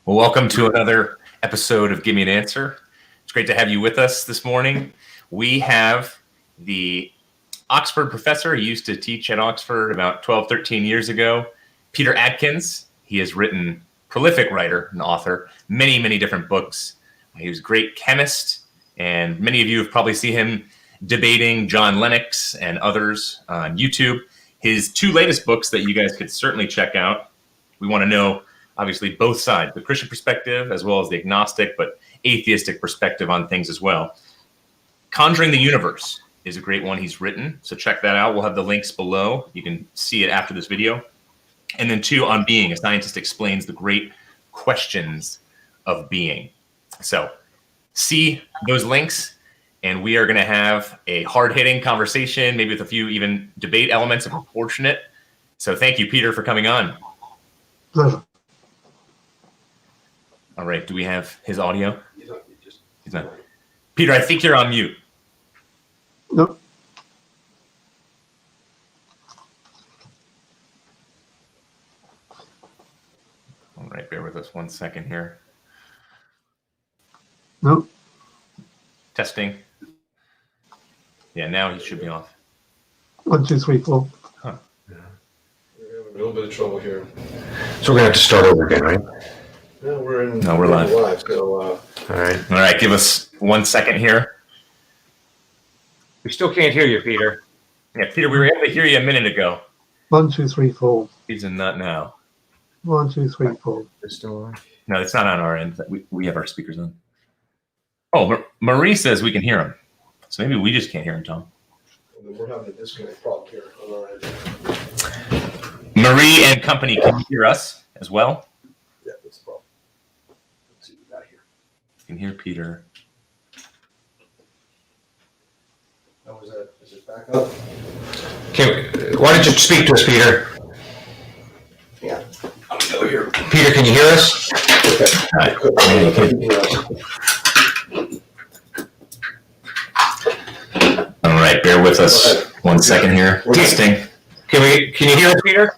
Well, welcome to another episode of Give Me an Answer. It's great to have you with us this morning. We have the Oxford professor. He used to teach at Oxford about 12, 13 years ago, Peter Atkins. He has written, prolific writer and author, many, many different books. He was a great chemist, and many of you have probably seen him debating John Lennox and others on YouTube. His two latest books that you guys could certainly check out. We want to know, obviously, both sides, the Christian perspective as well as the agnostic but atheistic perspective on things as well. Conjuring the Universe is a great one he's written, so check that out. We'll have the links below. You can see it after this video. And then two, On Being, a scientist explains the great questions of being. So see those links, and we are going to have a hard-hitting conversation, maybe with a few even debate elements if we're fortunate. So thank you, Peter, for coming on. Pleasure. All right, do we have his audio? He's not. Peter, I think you're on mute. No. All right, bear with us 1 second here. No. Testing. Yeah, now he should be off. 1, 2, 3, 4. Huh. Yeah. We're having a little bit of trouble here. So we're gonna have to start over again, right? No, we're live. So, All right. All right, give us 1 second here. We still can't hear you, Peter. Yeah, Peter, we were able to hear you a minute ago. 1, 2, 3, 4. He's a nut now. 1, 2, 3, 4. It's still on. No, it's not on our end. We have our speakers on. Oh, Marie says we can hear him. So maybe we just can't hear him, Tom. we're having a disconnect problem here on our end. Marie and company, can you hear us as well? Yeah, that's the problem. Let's see what we got here. You can hear Peter. Oh, is it back up? Okay, why don't you speak to us, Peter? Yeah. I'm over here. Peter, can you hear us? All right, bear with us 1 second here. Testing. Can you hear us, Peter?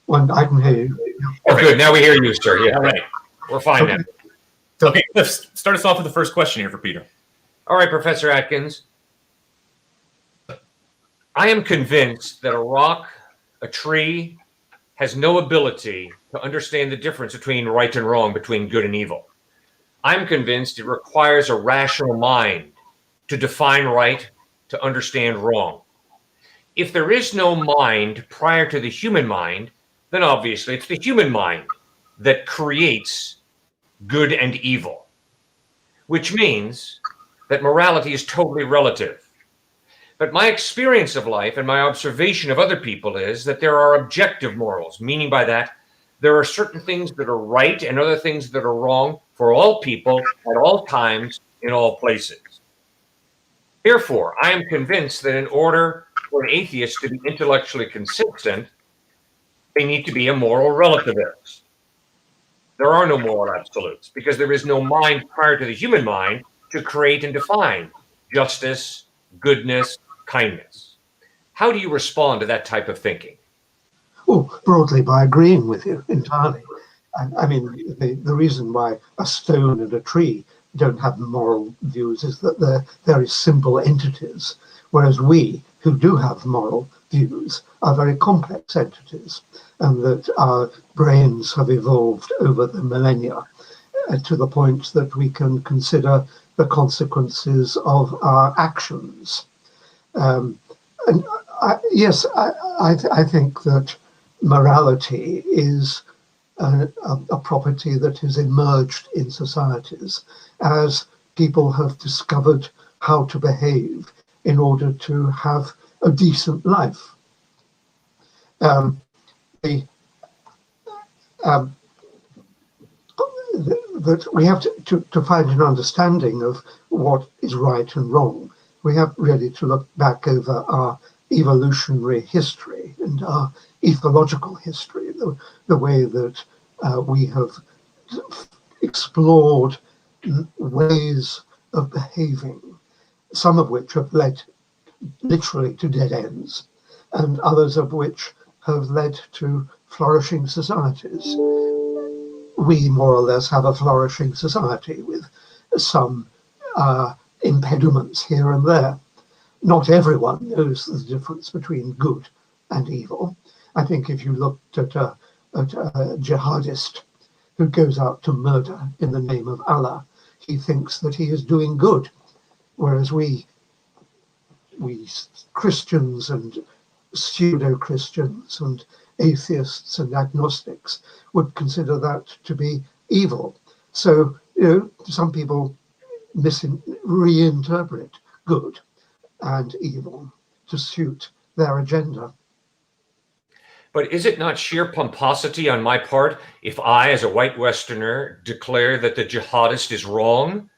I can hear you. Oh, good. Now we hear you, sir. Yeah, All right. we're fine now. Okay, let's start us off with the first question here for Peter. All right, Professor Atkins. I am convinced that a rock, a tree, has no ability to understand the difference between right and wrong, between good and evil. I'm convinced it requires a rational mind to define right, to understand wrong. If there is no mind prior to the human mind, then obviously it's the human mind that creates good and evil, which means that morality is totally relative. But my experience of life and my observation of other people is that there are objective morals, meaning by that, there are certain things that are right and other things that are wrong for all people at all times in all places. Therefore, I am convinced that in order for an atheist to be intellectually consistent, they need to be a moral relativist. There are no moral absolutes because there is no mind prior to the human mind to create and define justice, goodness, kindness. How do you respond to that type of thinking? Oh, broadly by agreeing with you entirely. I mean, the reason why a stone and a tree don't have moral views is that they're very simple entities, whereas we, who do have moral views, are very complex entities, and that our brains have evolved over the millennia to the point that we can consider the consequences of our actions. And yes, I think that morality is a property that has emerged in societies as people have discovered how to behave in order to have a decent life. That we have to find an understanding of what is right and wrong. We have really to look back over our evolutionary history and our ecological history, the way that we have explored ways of behaving, some of which have led literally to dead ends, and others of which have led to flourishing societies. we more or less have a flourishing society with some impediments here and there. Not everyone knows the difference between good and evil. I think if you looked at a jihadist who goes out to murder in the name of Allah, he thinks that he is doing good, whereas we Christians and pseudo-Christians and atheists and agnostics would consider that to be evil. So, some people reinterpret good and evil to suit their agenda. But is it not sheer pomposity on my part if I, as a white Westerner, declare that the jihadist is wrong?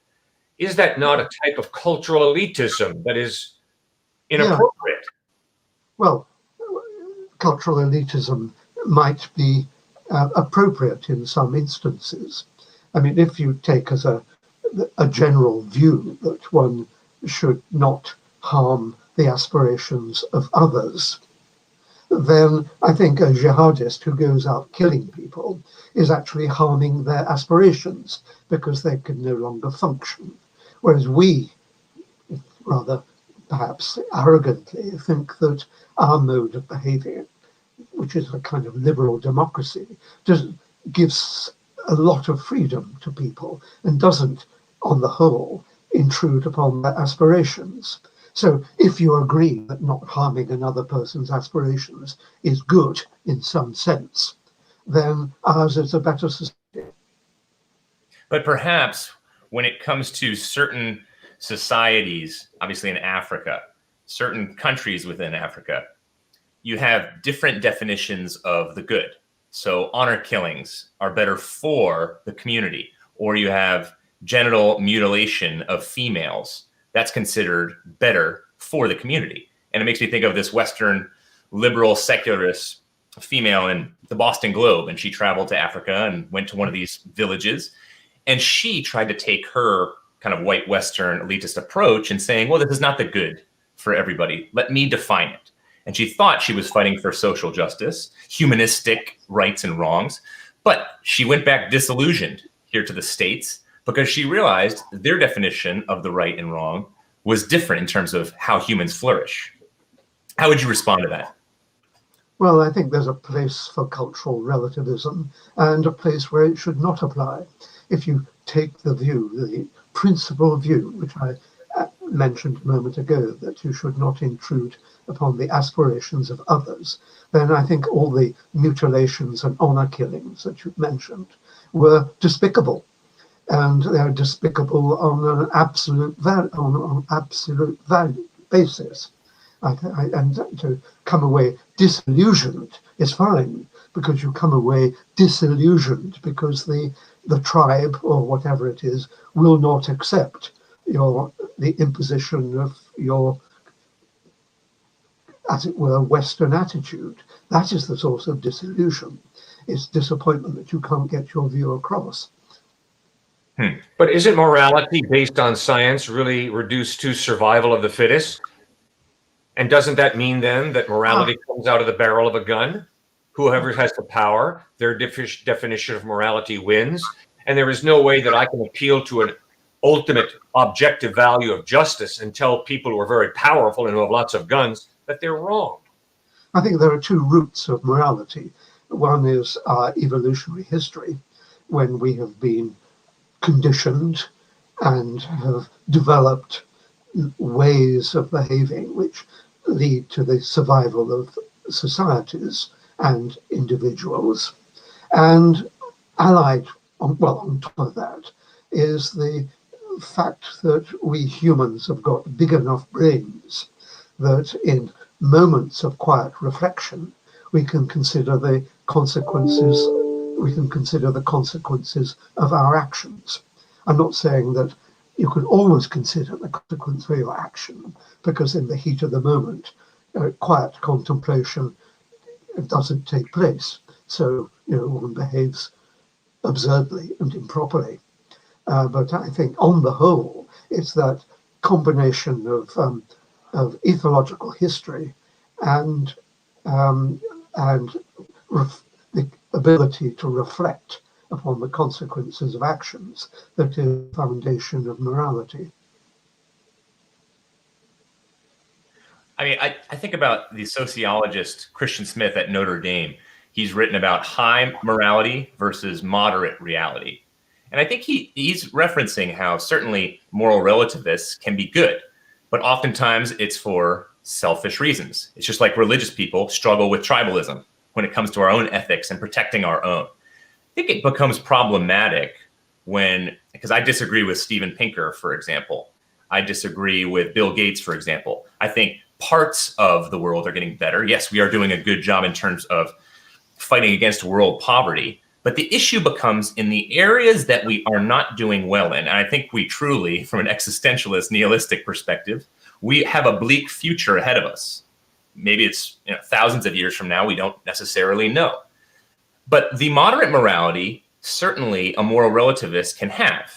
Is that not a type of cultural elitism that is inappropriate? Yeah. Well, cultural elitism might be appropriate in some instances. I mean, if you take as a general view that one should not harm the aspirations of others, then I think a jihadist who goes out killing people is actually harming their aspirations because they can no longer function. Whereas we, rather perhaps arrogantly, think that our mode of behaving, which is a kind of liberal democracy, gives a lot of freedom to people and doesn't, on the whole, intrude upon their aspirations. So if you agree that not harming another person's aspirations is good in some sense, then ours is a better society. But perhaps when it comes to certain societies, obviously in Africa, certain countries within Africa, you have different definitions of the good. So honor killings are better for the community, or you have genital mutilation of females. That's considered better for the community. And it makes me think of this Western liberal secularist female in the Boston Globe, and she traveled to Africa and went to one of these villages, and she tried to take her kind of white Western elitist approach and saying, well, this is not the good for everybody. Let me define it. And she thought she was fighting for social justice, humanistic rights and wrongs, but she went back disillusioned here to the States because she realized their definition of the right and wrong was different in terms of how humans flourish. How would you respond to that? Well, I think there's a place for cultural relativism and a place where it should not apply. If you take the view, the principal view, which I mentioned a moment ago, that you should not intrude upon the aspirations of others, then I think all the mutilations and honor killings that you've mentioned were despicable. And they're despicable on an absolute value basis. And to come away disillusioned is fine, because you come away disillusioned because the tribe or whatever it is will not accept the imposition of your, as it were, Western attitude. That is the source of disillusion. It's disappointment that you can't get your view across. But isn't morality based on science really reduced to survival of the fittest? And doesn't that mean then that morality comes out of the barrel of a gun? Whoever has the power, their definition of morality wins. And there is no way that I can appeal to an ultimate objective value of justice and tell people who are very powerful and who have lots of guns that they're wrong. I think there are two roots of morality. One is our evolutionary history, when we have been conditioned and have developed ways of behaving which lead to the survival of societies and individuals. And allied, on top of that, is the fact that we humans have got big enough brains that in moments of quiet reflection, we can consider the consequences of our actions. I'm not saying that you can always consider the consequence of your action, because in the heat of the moment, quiet contemplation doesn't take place. So, one behaves absurdly and improperly. But I think on the whole, it's that combination of ethological history and the ability to reflect upon the consequences of actions that is the foundation of morality. I mean, I think about the sociologist Christian Smith at Notre Dame. He's written about high morality versus moderate reality. And I think he's referencing how certainly moral relativists can be good, but oftentimes it's for selfish reasons. It's just like religious people struggle with tribalism when it comes to our own ethics and protecting our own. I think it becomes problematic because I disagree with Steven Pinker, for example. I disagree with Bill Gates, for example. I think parts of the world are getting better. Yes, we are doing a good job in terms of fighting against world poverty. But the issue becomes in the areas that we are not doing well in. And I think we truly, from an existentialist, nihilistic perspective, we have a bleak future ahead of us. Maybe it's thousands of years from now, we don't necessarily know. But the moderate morality, certainly a moral relativist can have.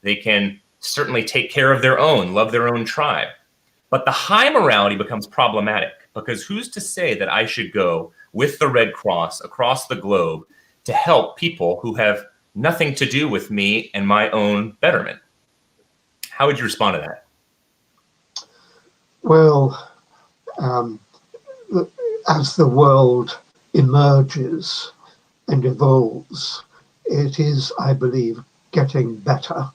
They can certainly take care of their own, love their own tribe. But the high morality becomes problematic because who's to say that I should go with the Red Cross across the globe to help people who have nothing to do with me and my own betterment? How would you respond to that? Well, as the world emerges and evolves, it is, I believe, getting better.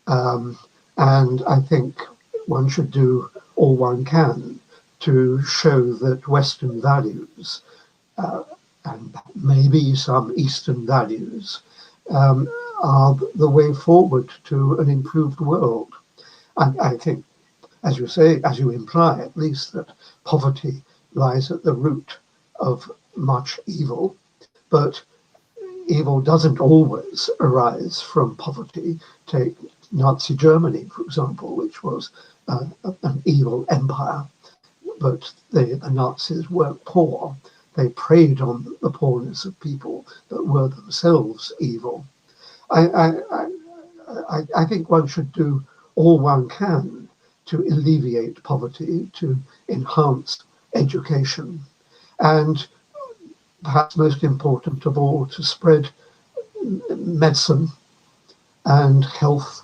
And I think one should do all one can to show that Western values and maybe some Eastern values are the way forward to an improved world. And I think, as you say, as you imply at least, that poverty lies at the root of much evil, but evil doesn't always arise from poverty. Take Nazi Germany, for example, which was an evil empire, but the Nazis weren't poor. They preyed on the poorness of people that were themselves evil. I think one should do all one can to alleviate poverty, to enhance education, and perhaps most important of all, to spread medicine and health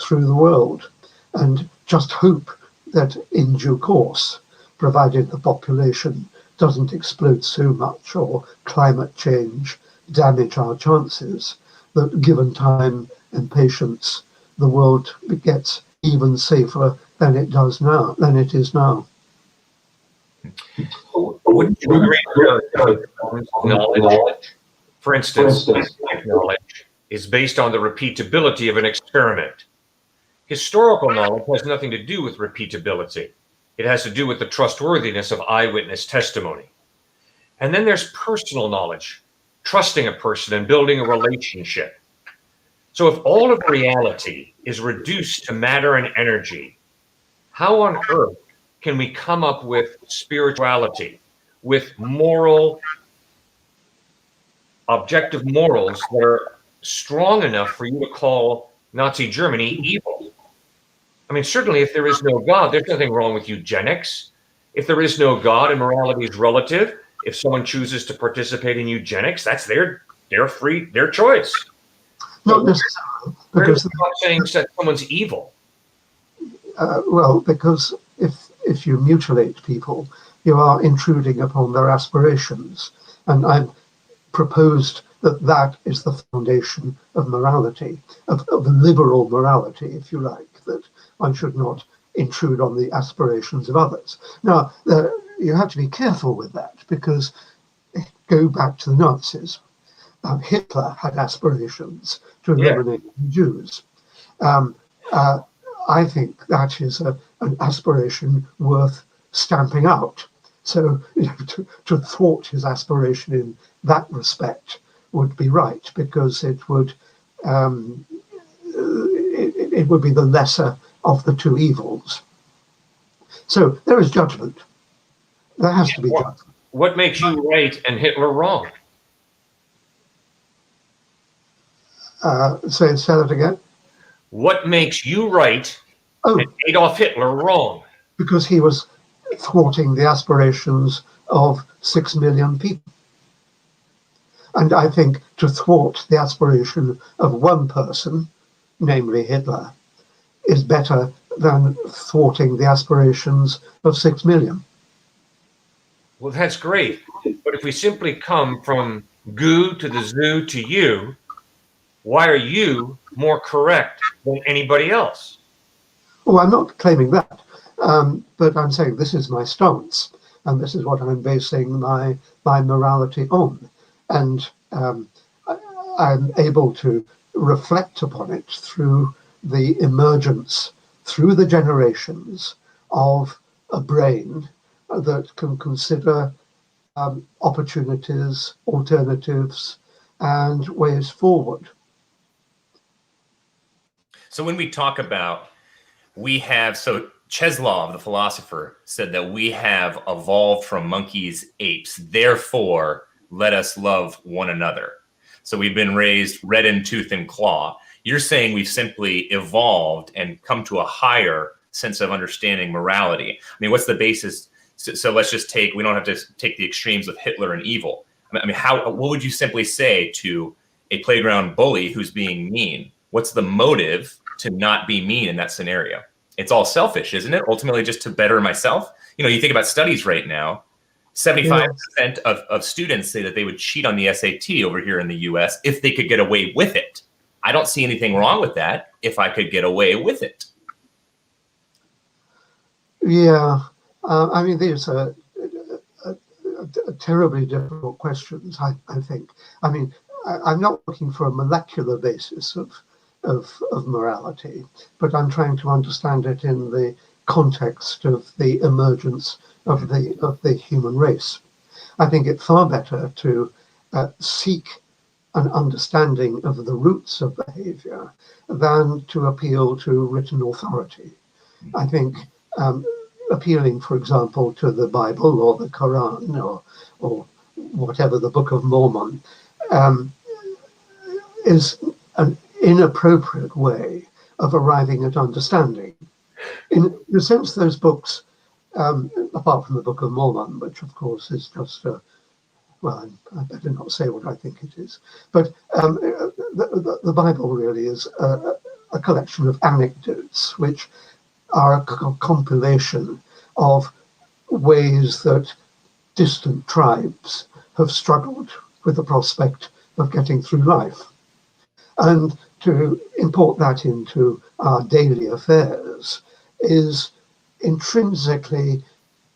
through the world, and just hope that in due course, provided the population doesn't explode so much or climate change damage our chances, that given time and patience, the world gets even safer than it is now. Wouldn't you agree that knowledge, for instance, knowledge is based on the repeatability of an experiment? Historical knowledge has nothing to do with repeatability. It has to do with the trustworthiness of eyewitness testimony. And then there's personal knowledge, trusting a person and building a relationship. So if all of reality is reduced to matter and energy, how on earth can we come up with spirituality, with moral, objective morals that are strong enough for you to call Nazi Germany evil? I mean, certainly if there is no God, there's nothing wrong with eugenics. If there is no God and morality is relative, if someone chooses to participate in eugenics, that's their choice. Not necessarily, because I'm not saying that someone's evil. Well, because if you mutilate people, you are intruding upon their aspirations, and I've proposed that is the foundation of morality, of liberal morality, if you like, that one should not intrude on the aspirations of others. Now, you have to be careful with that, because go back to the Nazis. Hitler had aspirations to eliminate the Jews. I think that is an aspiration worth stamping out. So to thwart his aspiration in that respect would be right, because it would be the lesser of the two evils. So there is judgment. There has to be judgment. What makes you right and Hitler wrong? Say that again. What makes you right and Adolf Hitler wrong? Because he was thwarting the aspirations of 6 million people. And I think to thwart the aspiration of one person, namely Hitler, is better than thwarting the aspirations of 6 million. Well, that's great. But if we simply come from goo to the zoo to you, why are you more correct than anybody else? Oh, I'm not claiming that, but I'm saying this is my stance, and this is what I'm basing my morality on. And I'm able to reflect upon it through the emergence, through the generations of a brain that can consider opportunities, alternatives, and ways forward. So when we talk about so Cheslov, the philosopher, said that we have evolved from monkeys, apes, therefore let us love one another. So we've been raised red in tooth and claw. You're saying we've simply evolved and come to a higher sense of understanding morality. I mean, what's the basis? So let's just we don't have to take the extremes with Hitler and evil. I mean, what would you simply say to a playground bully who's being mean? What's the motive to not be mean in that scenario? It's all selfish, isn't it? Ultimately, just to better myself. You know, you think about studies right now, 75% of students say that they would cheat on the SAT over here in the US if they could get away with it. I don't see anything wrong with that if I could get away with it. Yeah, I mean, these are terribly difficult questions, I think. I mean, I'm not looking for a molecular basis of morality, but I'm trying to understand it in the context of the emergence of the human race. I think it's far better to seek an understanding of the roots of behavior than to appeal to written authority. I think appealing, for example, to the Bible or the Quran or whatever, the Book of Mormon, is an inappropriate way of arriving at understanding. In the sense, those books, apart from the Book of Mormon, which of course is just well, I better not say what I think it is, but the Bible really is a collection of anecdotes which are a compilation of ways that distant tribes have struggled with the prospect of getting through life. And to import that into our daily affairs is intrinsically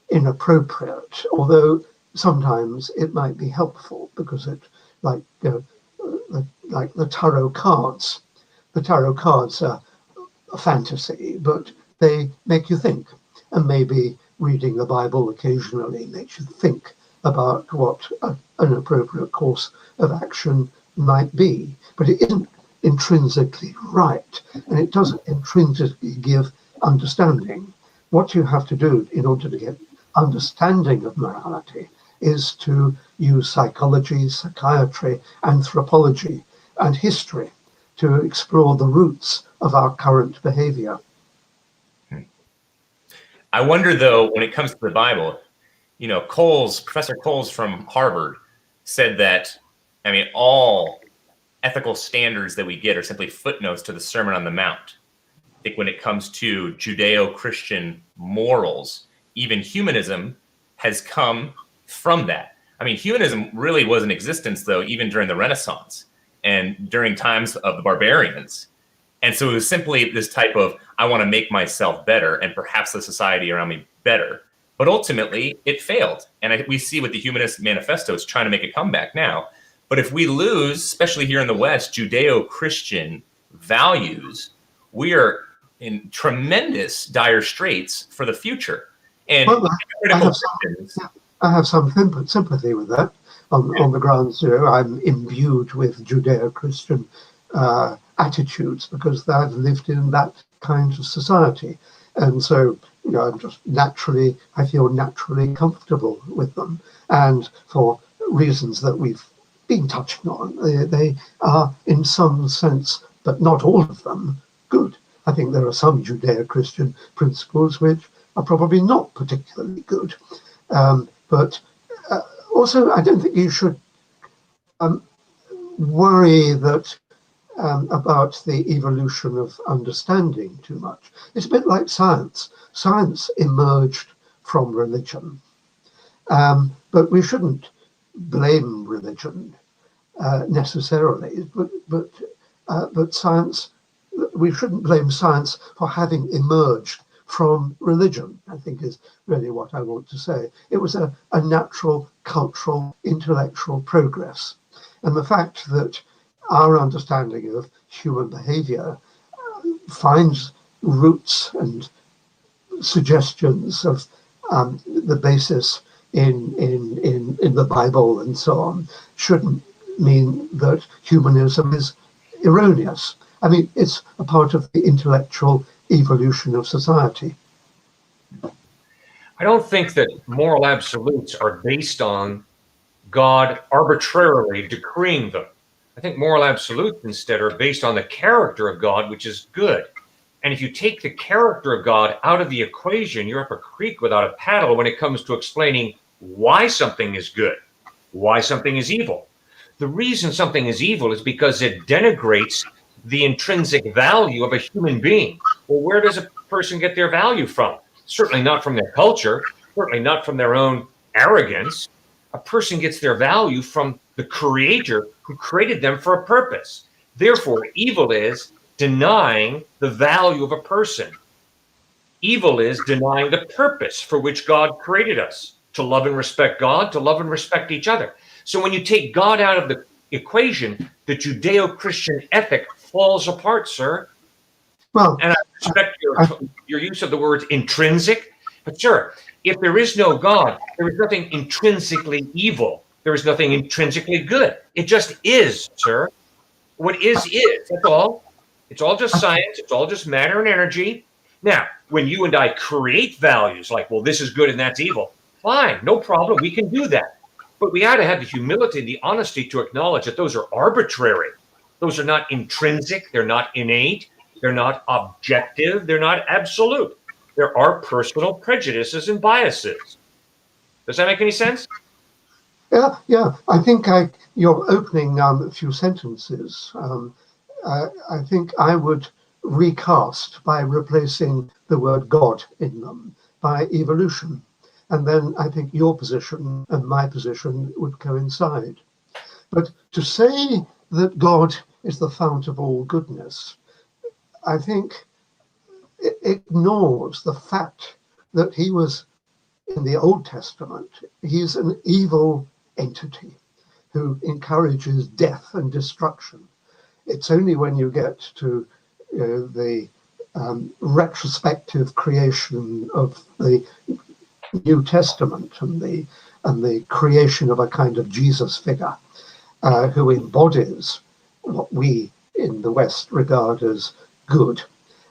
inappropriate, although sometimes it might be helpful because it, like the tarot cards. The tarot cards are a fantasy, but they make you think, and maybe reading the Bible occasionally makes you think about what an appropriate course of action might be. But it isn't intrinsically right, and it doesn't intrinsically give understanding. What you have to do in order to get understanding of morality is to use psychology, psychiatry, anthropology, and history to explore the roots of our current behavior. I wonder, though, when it comes to the Bible, you know, Professor Coles from Harvard said that, I mean, all ethical standards that we get are simply footnotes to the Sermon on the Mount. I think when it comes to Judeo-Christian morals, even humanism has come from that. I mean, humanism really was in existence, though, even during the Renaissance and during times of the barbarians. And so it was simply this type of, I want to make myself better and perhaps the society around me better. But ultimately, it failed. And we see with the Humanist Manifesto, it's trying to make a comeback now. But if we lose, especially here in the West, Judeo-Christian values, we are in tremendous dire straits for the future. And well, I have some sympathy with that on the grounds, you know, I'm imbued with Judeo-Christian attitudes because I've lived in that kind of society. And so, you know, I feel naturally comfortable with them. And for reasons that we've been touching on, they are in some sense, but not all of them, good. I think there are some Judeo-Christian principles which are probably not particularly good. But also, I don't think you should worry that about the evolution of understanding too much. It's a bit like science. Science emerged from religion, but we shouldn't blame religion necessarily. But science, we shouldn't blame science for having emerged from religion, I think is really what I want to say. It was a natural, cultural, intellectual progress. And the fact that our understanding of human behavior finds roots and suggestions of the basis in the Bible and so on shouldn't mean that humanism is erroneous. I mean, it's a part of the intellectual evolution of society. I don't think that moral absolutes are based on God arbitrarily decreeing them. I think moral absolutes instead are based on the character of God, which is good. And if you take the character of God out of the equation, you're up a creek without a paddle when it comes to explaining why something is good, why something is evil. The reason something is evil is because it denigrates the intrinsic value of a human being. Well, where does a person get their value from? Certainly not from their culture, certainly not from their own arrogance. A person gets their value from the Creator who created them for a purpose. Therefore, evil is denying the value of a person. Evil is denying the purpose for which God created us, to love and respect God, to love and respect each other. So when you take God out of the equation, the Judeo-Christian ethic falls apart, sir. Well, and I respect your use of the word intrinsic, but sir, if there is no God, there is nothing intrinsically evil. There is nothing intrinsically good. It just is, sir. What is, that's all. It's all just science. It's all just matter and energy. Now, when you and I create values like, well, this is good and that's evil, fine, no problem. We can do that. But we ought to have the humility and the honesty to acknowledge that those are arbitrary. Those are not intrinsic. They're not innate. They're not objective. They're not absolute. There are personal prejudices and biases. Does that make any sense? Yeah. I think your opening few sentences, I think I would recast by replacing the word God in them by evolution. And then I think your position and my position would coincide. But to say that God is the fount of all goodness, I think it ignores the fact that he was, in the Old Testament, he's an evil entity who encourages death and destruction. It's only when you get to the retrospective creation of the New Testament and the creation of a kind of Jesus figure who embodies what we in the West regard as good,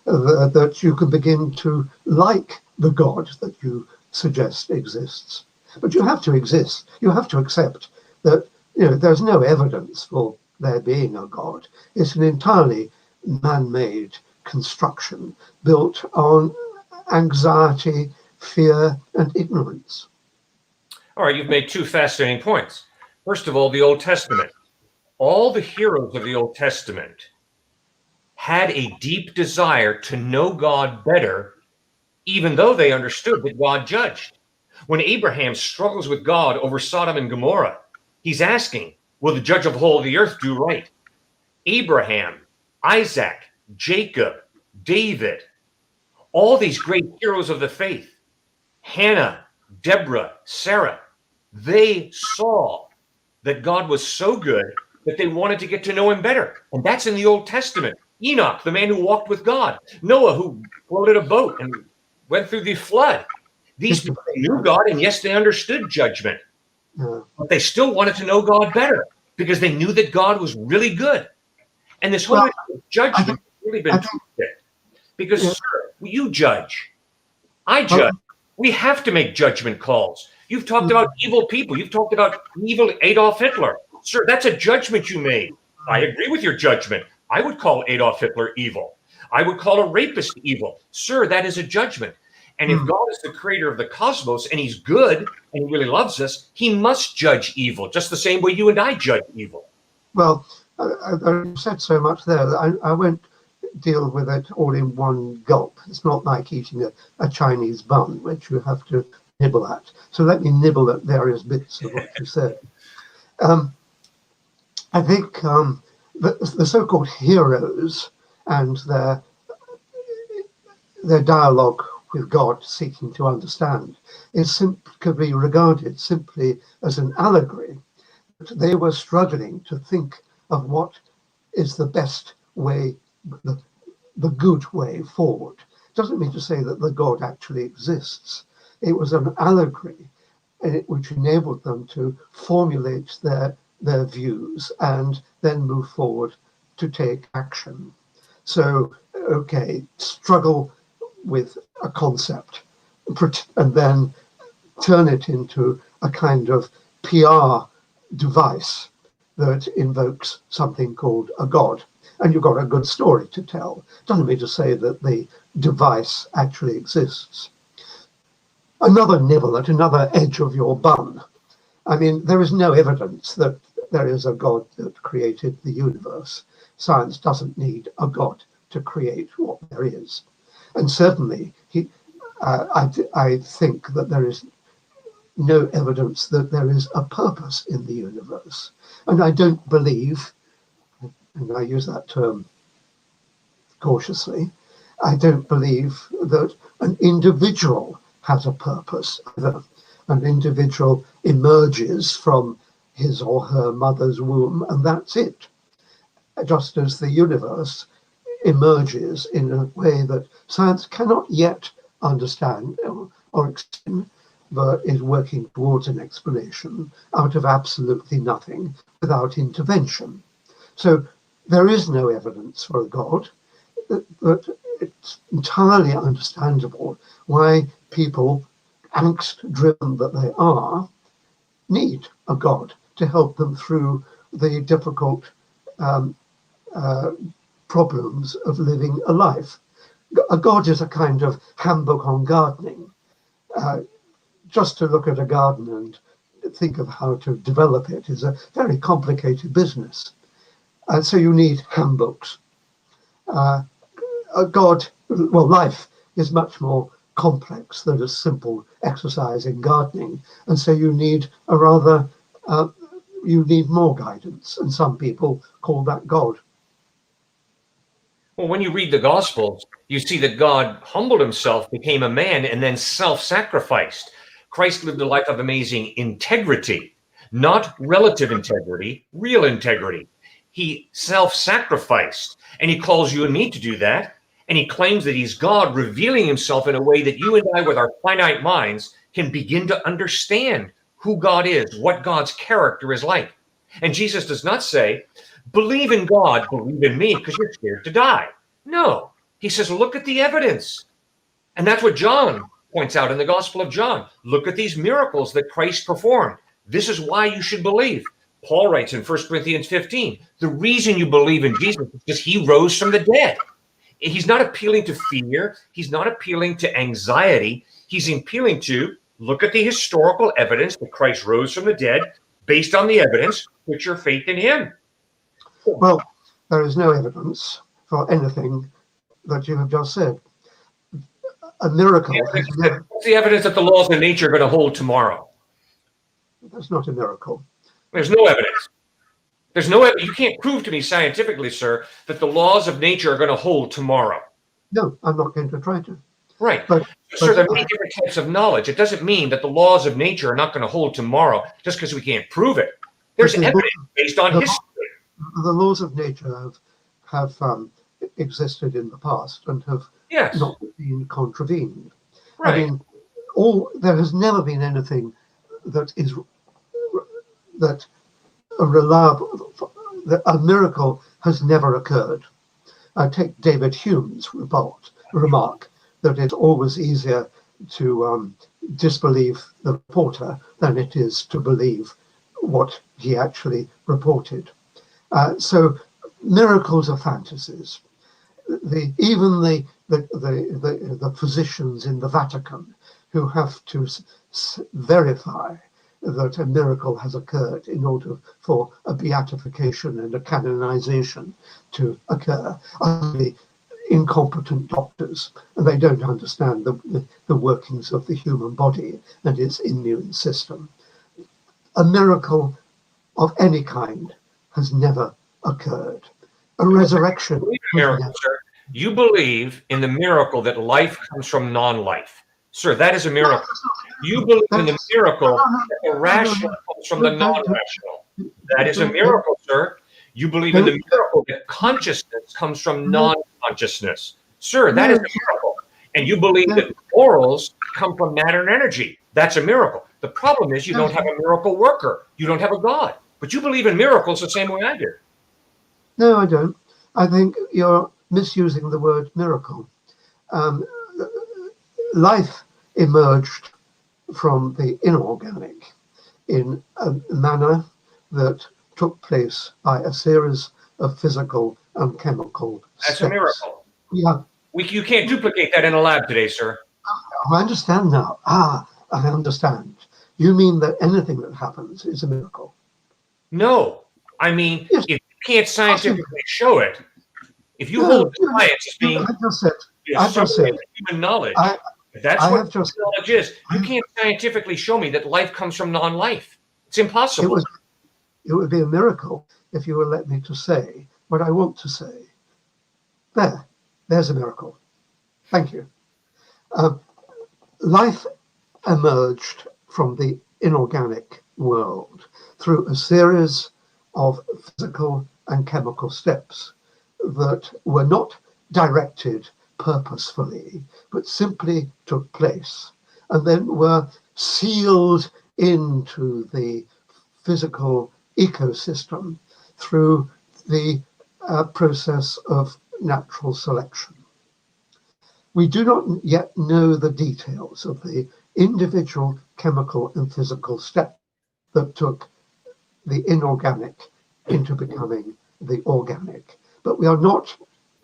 that you can begin to like the God that you suggest exists. But you have to exist. You have to accept that there's no evidence for there being a God. It's an entirely man-made construction built on anxiety, fear, and ignorance. All right, you've made two fascinating points. First of all, the Old Testament. All the heroes of the Old Testament had a deep desire to know God better, even though they understood that God judged. When Abraham struggles with God over Sodom and Gomorrah, he's asking, will the judge of the whole of the earth do right? Abraham, Isaac, Jacob, David, all these great heroes of the faith, Hannah, Deborah, Sarah, they saw that God was so good that they wanted to get to know him better. And that's in the Old Testament. Enoch, the man who walked with God. Noah, who floated a boat and went through the flood. These people knew God, and yes, they understood judgment. But they still wanted to know God better because they knew that God was really good. And this whole judgment has really been twisted. Because, sir, you judge. I judge. We have to make judgment calls. You've talked about evil people. You've talked about evil Adolf Hitler. Sir, that's a judgment you made. I agree with your judgment. I would call Adolf Hitler evil. I would call a rapist evil. Sir, that is a judgment. And if God is the creator of the cosmos and he's good and he really loves us, he must judge evil, just the same way you and I judge evil. Well, I said so much there that I won't deal with it all in one gulp. It's not like eating a Chinese bun, which you have to nibble at. So let me nibble at various bits of what you said. I think the so-called heroes and their dialogue with God, seeking to understand, could be regarded simply as an allegory. They were struggling to think of what is the best way, the good way forward. Doesn't mean to say that the God actually exists. It was an allegory which enabled them to formulate their views and then move forward to take action. So, okay, struggle with a concept and then turn it into a kind of PR device that invokes something called a god, and you've got a good story to tell. Doesn't mean to say that the device actually exists. Another nibble at another edge of your bun. I mean, there is no evidence that there is a god that created the universe. Science doesn't need a god to create what there is. And certainly, I think that there is no evidence that there is a purpose in the universe. And I don't believe, and I use that term cautiously, I don't believe that an individual has a purpose either. An individual emerges from his or her mother's womb, and that's it. Just as the universe emerges in a way that science cannot yet understand or explain, but is working towards an explanation out of absolutely nothing without intervention. So there is no evidence for a God, but it's entirely understandable why people, angst-driven that they are, need a God to help them through the difficult problems of living a life. A God is a kind of handbook on gardening. Just to look at a garden and think of how to develop it is a very complicated business. So you need handbooks. Life is much more complex than a simple exercise in gardening. And so you need you need more guidance. And some people call that God. Well, when you read the Gospels, you see that God humbled himself, became a man, and then self-sacrificed. Christ lived a life of amazing integrity, not relative integrity, real integrity. He self-sacrificed, and he calls you and me to do that. And he claims that he's God, revealing himself in a way that you and I, with our finite minds, can begin to understand who God is, what God's character is like. And Jesus does not say, believe in God, believe in me, because you're scared to die. No, he says, look at the evidence. And that's what John points out in the Gospel of John. Look at these miracles that Christ performed. This is why you should believe. Paul writes in 1 Corinthians 15, the reason you believe in Jesus is because he rose from the dead. He's not appealing to fear. He's not appealing to anxiety. He's appealing to look at the historical evidence that Christ rose from the dead. Based on the evidence, put your faith in him. Well, there is no evidence for anything that you have just said. A miracle. What's the evidence that the laws of nature are going to hold tomorrow? That's not a miracle. There's no evidence. There's no evidence. You can't prove to me scientifically, sir, that the laws of nature are going to hold tomorrow. No, I'm not going to try to. Right. Sir, there are many different types of knowledge. It doesn't mean that the laws of nature are not going to hold tomorrow just because we can't prove it. There's evidence based on history. The laws of nature have existed in the past and have not been contravened. Right. I mean, there has never been anything that a miracle has never occurred. I take David Hume's remark that it's always easier to disbelieve the reporter than it is to believe what he actually reported. So miracles are fantasies. even the physicians in the Vatican who have to verify that a miracle has occurred in order for a beatification and a canonization to occur are the incompetent doctors, and they don't understand the workings of the human body and its immune system. A miracle of any kind has never occurred. A resurrection. You believe in the miracle that life comes from non-life. Sir, that is a miracle. You believe in the miracle that the rational comes from the non-rational. That is a miracle, sir. You believe in the miracle that consciousness comes from non-consciousness. Sir, that is a miracle. And you believe that morals come from matter and energy. That's a miracle. The problem is you don't have a miracle worker. You don't have a God. But you believe in miracles the same way I do. No, I don't. I think you're misusing the word miracle. Life emerged from the inorganic in a manner that took place by a series of physical and chemical steps. That's a miracle. Yeah. You can't duplicate that in a lab today, sir. I understand now. I understand. You mean that anything that happens is a miracle? No. I mean, Yes. if you can't scientifically show it, if you hold science as being a summary of human knowledge, that's what knowledge is. You can't scientifically show me that life comes from non-life. It's impossible. It would be a miracle if you would let me to say what I want to say. There's a miracle. Thank you. Life emerged from the inorganic world through a series of physical and chemical steps that were not directed purposefully, but simply took place and then were sealed into the physical ecosystem through the process of natural selection. We do not yet know the details of the individual chemical and physical steps that took the inorganic into becoming the organic, but we are not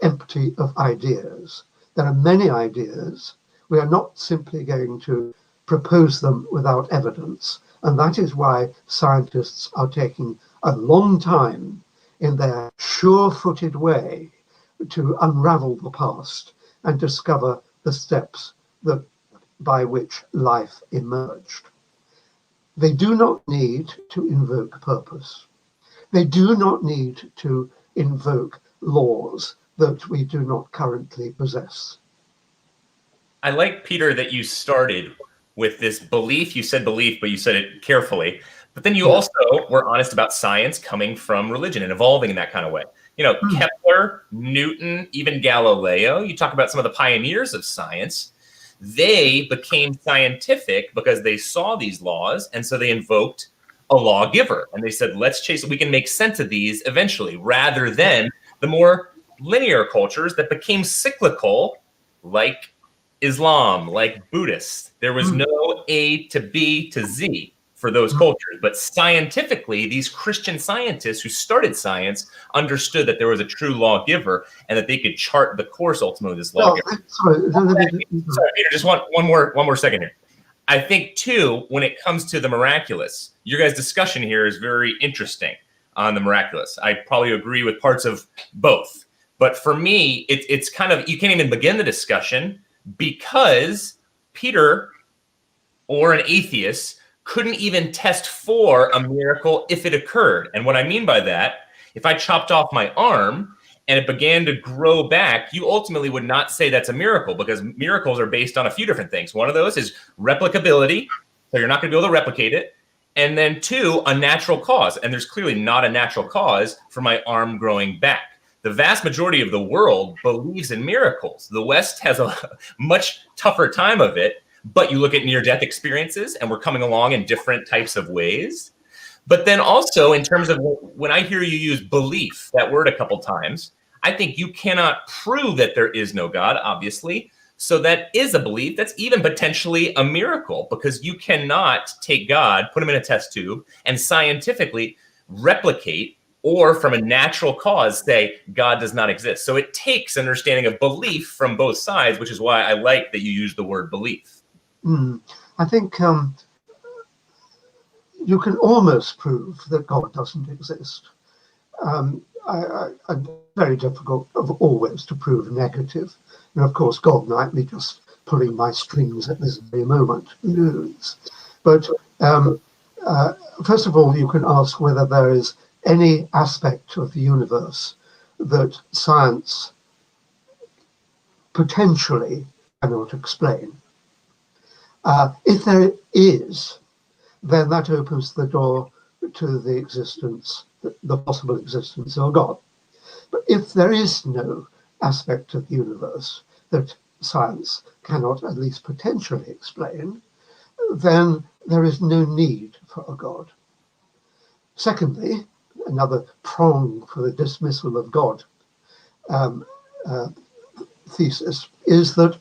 empty of ideas. There are many ideas. We are not simply going to propose them without evidence, and that is why scientists are taking a long time in their sure-footed way to unravel the past and discover the steps by which life emerged. They do not need to invoke purpose. They do not need to invoke laws that we do not currently possess. I like, Peter, that you started with this belief. You said belief, but you said it carefully. But then you also were honest about science coming from religion and evolving in that kind of way. You know, Kepler, Newton, even Galileo, you talk about some of the pioneers of science. They became scientific because they saw these laws, and so they invoked a lawgiver. And they said, let's chase it. We can make sense of these eventually, rather than the more linear cultures that became cyclical, like Islam, like Buddhists. There was no A to B to Z for those cultures. But scientifically, these Christian scientists who started science understood that there was a true lawgiver and that they could chart the course ultimately of this lawgiver. Sorry, Peter, just one more second here. I think, too, when it comes to the miraculous, your guys' discussion here is very interesting on the miraculous. I probably agree with parts of both. But for me, it's kind of, you can't even begin the discussion because Peter or an atheist couldn't even test for a miracle if it occurred. And what I mean by that, if I chopped off my arm and it began to grow back, you ultimately would not say that's a miracle, because miracles are based on a few different things. One of those is replicability, so you're not going to be able to replicate it. And then two, a natural cause. And there's clearly not a natural cause for my arm growing back. The vast majority of the world believes in miracles. The West has a much tougher time of it, but you look at near-death experiences and we're coming along in different types of ways. But then also in terms of when I hear you use belief, that word a couple times, I think you cannot prove that there is no God, obviously. So that is a belief. That's even potentially a miracle, because you cannot take God, put him in a test tube, and scientifically replicate or from a natural cause say God does not exist. So it takes understanding of belief from both sides, which is why I like that you use the word belief. I think you can almost prove that God doesn't exist. Very difficult always to prove negative. And of course, God might be just pulling my strings at this very moment. Who knows? But first of all, you can ask whether there is any aspect of the universe that science potentially cannot explain. If there is, then that opens the door to the existence, the possible existence of God. But if there is no aspect of the universe that science cannot at least potentially explain, then there is no need for a God. Secondly, another prong for the dismissal of God thesis is that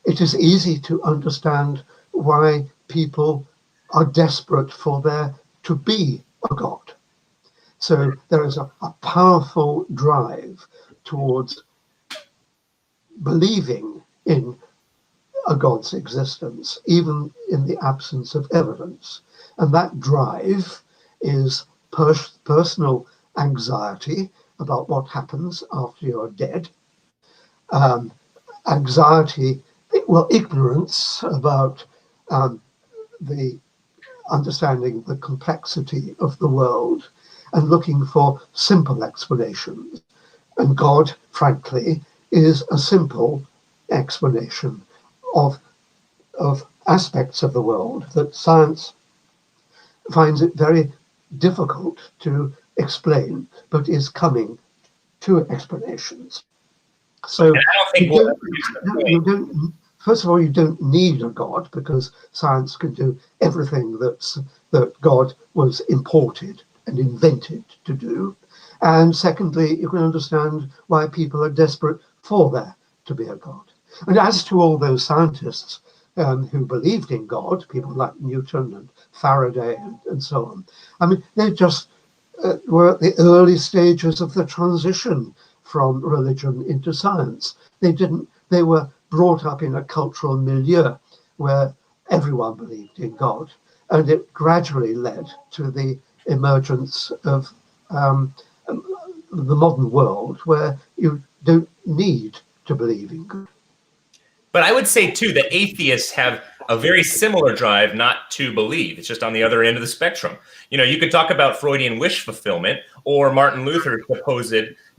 it is easy to understand why people are desperate for there to be a God. So there is a powerful drive towards believing in a God's existence, even in the absence of evidence. And that drive is personal anxiety about what happens after you're dead, ignorance about the understanding the complexity of the world and looking for simple explanations. And God, frankly, is a simple explanation of aspects of the world that science finds it very difficult to explain, but is coming to explanations. So first of all, you don't need a God, because science can do everything that God was imported and invented to do. And secondly, you can understand why people are desperate for there to be a God. And as to all those scientists who believed in God, people like Newton and Faraday and so on, I mean, they just were at the early stages of the transition from religion into science. They were brought up in a cultural milieu where everyone believed in God, and it gradually led to the emergence of the modern world, where you don't need to believe in God. But I would say, too, that atheists have a very similar drive not to believe. It's just on the other end of the spectrum. You know, you could talk about Freudian wish fulfillment or Martin Luther's supposed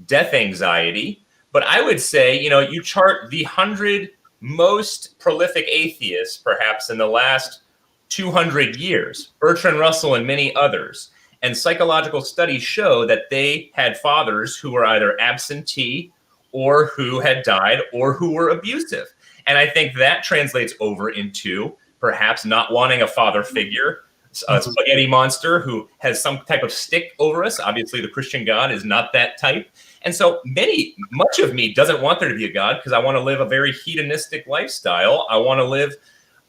death anxiety. But I would say, you know, you chart the 100 most prolific atheists, perhaps in the last 200 years, Bertrand Russell and many others. And psychological studies show that they had fathers who were either absentee or who had died or who were abusive. And I think that translates over into perhaps not wanting a father figure, a spaghetti monster who has some type of stick over us. Obviously, the Christian God is not that type. And so much of me doesn't want there to be a God, because I want to live a very hedonistic lifestyle. I want to live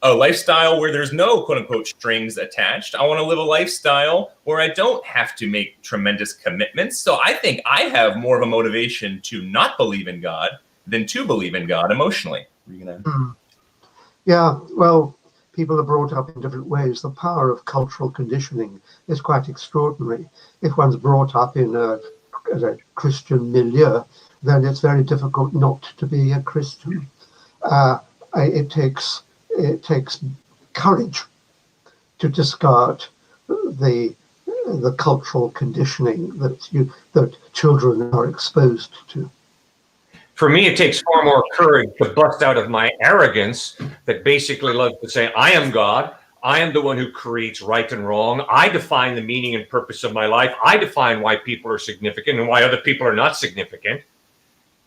a lifestyle where there's no quote unquote strings attached. I want to live a lifestyle where I don't have to make tremendous commitments. So I think I have more of a motivation to not believe in God than to believe in God emotionally. Yeah, well, people are brought up in different ways. The power of cultural conditioning is quite extraordinary. If one's brought up in a Christian milieu, then it's very difficult not to be a Christian. It takes courage to discard the cultural conditioning that children are exposed to. For me, it takes far more courage to bust out of my arrogance that basically loves to say, I am God. I am the one who creates right and wrong. I define the meaning and purpose of my life. I define why people are significant and why other people are not significant.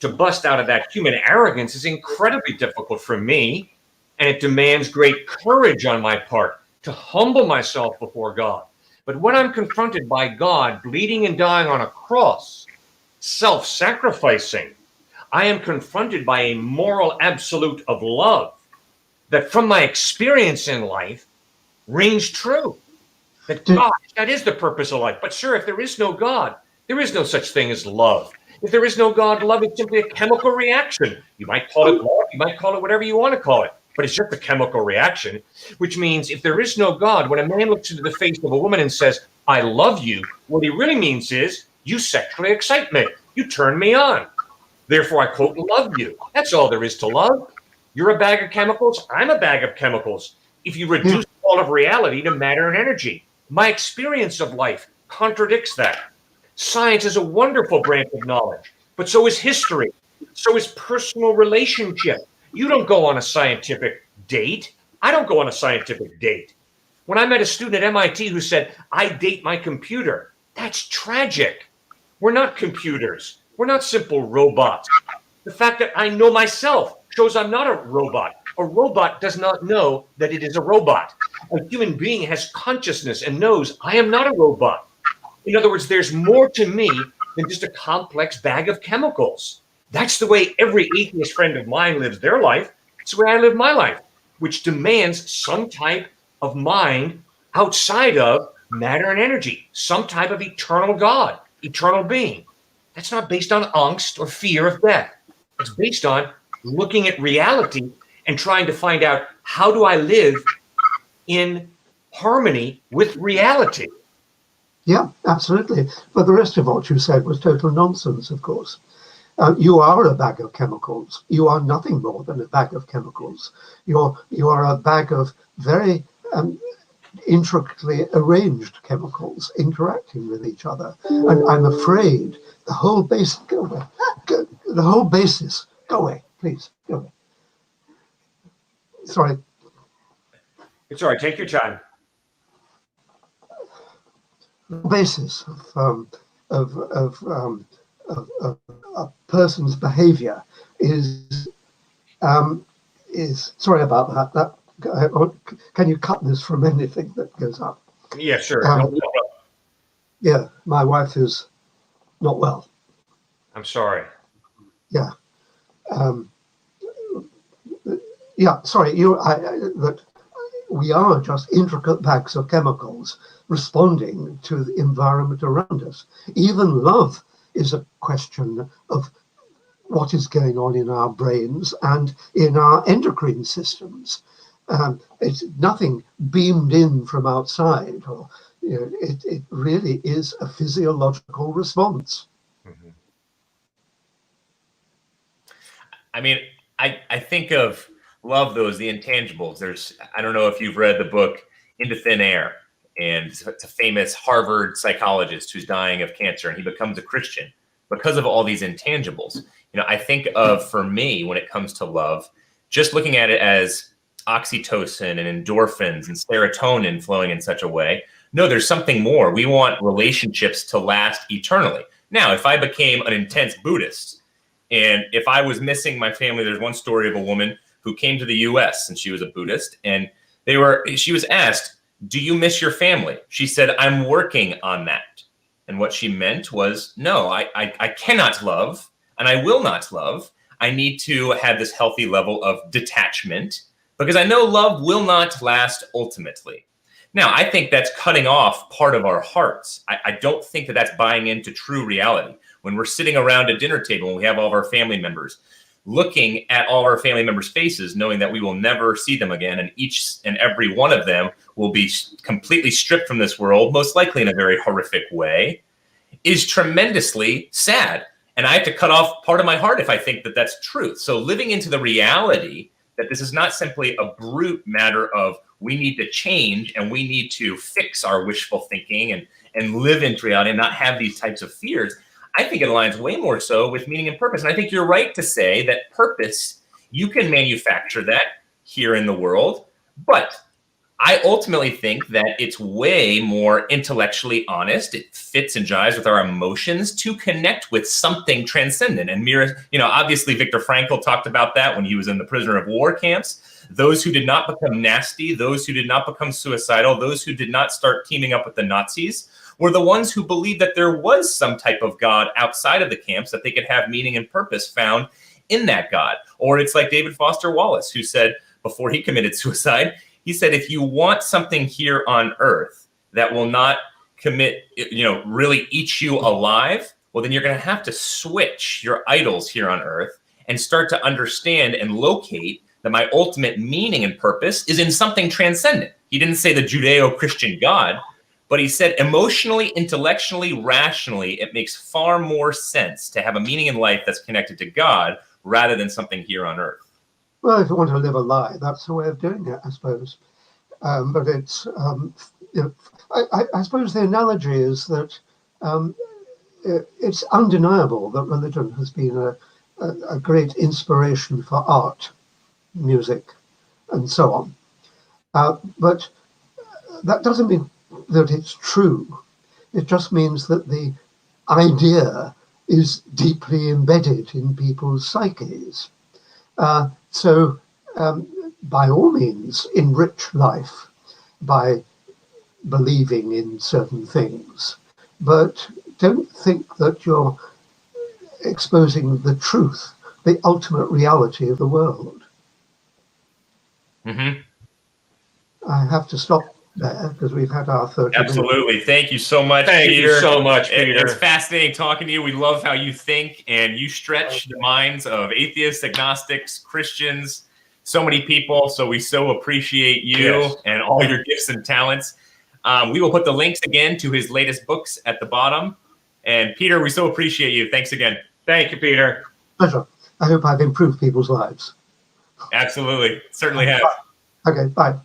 To bust out of that human arrogance is incredibly difficult for me, and it demands great courage on my part to humble myself before God. But when I'm confronted by God bleeding and dying on a cross, self-sacrificing, I am confronted by a moral absolute of love that from my experience in life rings true. That, gosh, that is the purpose of life. But sir, if there is no God, there is no such thing as love. If there is no God, love is simply a chemical reaction. You might call it love, you might call it whatever you want to call it, but it's just a chemical reaction, which means if there is no God, when a man looks into the face of a woman and says, I love you, what he really means is, you sexually excite me. You turn me on. Therefore, I quote, love you. That's all there is to love. You're a bag of chemicals. I'm a bag of chemicals. If you reduce all of reality to matter and energy, my experience of life contradicts that. Science is a wonderful branch of knowledge, but so is history. So is personal relationship. You don't go on a scientific date. I don't go on a scientific date. When I met a student at MIT who said, I date my computer, that's tragic. We're not computers. We're not simple robots. The fact that I know myself shows I'm not a robot. A robot does not know that it is a robot. A human being has consciousness and knows I am not a robot. In other words, there's more to me than just a complex bag of chemicals. That's the way every atheist friend of mine lives their life. It's the way I live my life, which demands some type of mind outside of matter and energy, some type of eternal God, eternal being. That's not based on angst or fear of death. It's based on looking at reality and trying to find out, how do I live in harmony with reality? Yeah, absolutely. But the rest of what you said was total nonsense, of course. You are a bag of chemicals. You are nothing more than a bag of chemicals. You are a bag of very intricately arranged chemicals interacting with each other. And I'm afraid the whole basis, go away, go away, please, go away. Sorry. It's all right, take your time. The basis of a person's behavior is sorry about that. Can you cut this from anything that goes up? Yeah, sure. Yeah, my wife is not well. I'm sorry. Yeah. Yeah, sorry, that we are just intricate bags of chemicals responding to the environment around us. Even love is a question of what is going on in our brains and in our endocrine systems. It's nothing beamed in from outside, or it really is a physiological response. Mm-hmm. I mean, I think of love, though, as the intangibles. I don't know if you've read the book Into Thin Air, and it's a famous Harvard psychologist who's dying of cancer, and he becomes a Christian because of all these intangibles. I think of, for me, when it comes to love, just looking at it as oxytocin and endorphins and serotonin flowing in such a way. No, there's something more. We want relationships to last eternally. Now, if I became an intense Buddhist, and if I was missing my family, there's one story of a woman who came to the US and she was a Buddhist, and she was asked, do you miss your family? She said, I'm working on that. And what she meant was, no, I cannot love, and I will not love. I need to have this healthy level of detachment because I know love will not last ultimately. Now, I think that's cutting off part of our hearts. I don't think that that's buying into true reality. When we're sitting around a dinner table and we have all of our family members, looking at all of our family members' faces, knowing that we will never see them again, and each and every one of them will be completely stripped from this world, most likely in a very horrific way, is tremendously sad. And I have to cut off part of my heart if I think that that's truth. So living into the reality that this is not simply a brute matter of we need to change and we need to fix our wishful thinking and live into reality and not have these types of fears, I think it aligns way more so with meaning and purpose. And I think you're right to say that purpose, you can manufacture that here in the world, but I ultimately think that it's way more intellectually honest. It fits and jives with our emotions to connect with something transcendent. And obviously Viktor Frankl talked about that when he was in the prisoner of war camps. Those who did not become nasty, those who did not become suicidal, those who did not start teaming up with the Nazis were the ones who believed that there was some type of God outside of the camps, that they could have meaning and purpose found in that God. Or it's like David Foster Wallace, who said before he committed suicide, he said, if you want something here on earth that will not really eat you alive, well, then you're going to have to switch your idols here on earth and start to understand and locate that my ultimate meaning and purpose is in something transcendent. He didn't say the Judeo-Christian God, but he said emotionally, intellectually, rationally, it makes far more sense to have a meaning in life that's connected to God rather than something here on earth. Well, if you want to live a lie, that's the way of doing it, I suppose. But it's, I suppose the analogy is that it's undeniable that religion has been a great inspiration for art, music, and so on. But that doesn't mean that it's true. It just means that the idea is deeply embedded in people's psyches. So by all means, enrich life by believing in certain things, but don't think that you're exposing the truth, the ultimate reality of the world. Mm-hmm. I have to stop there because we've had our 30 minutes. Absolutely. Thank you so much, Thank Peter. you so much, Peter. It's fascinating talking to you. We love how you think, and you stretch the minds of atheists, agnostics, Christians, so many people. So we so appreciate you and all your gifts and talents. We will put the links again to his latest books at the bottom. And Peter, we so appreciate you. Thanks again. Thank you, Peter. Pleasure. I hope I've improved people's lives. Absolutely. Certainly have. Okay, bye.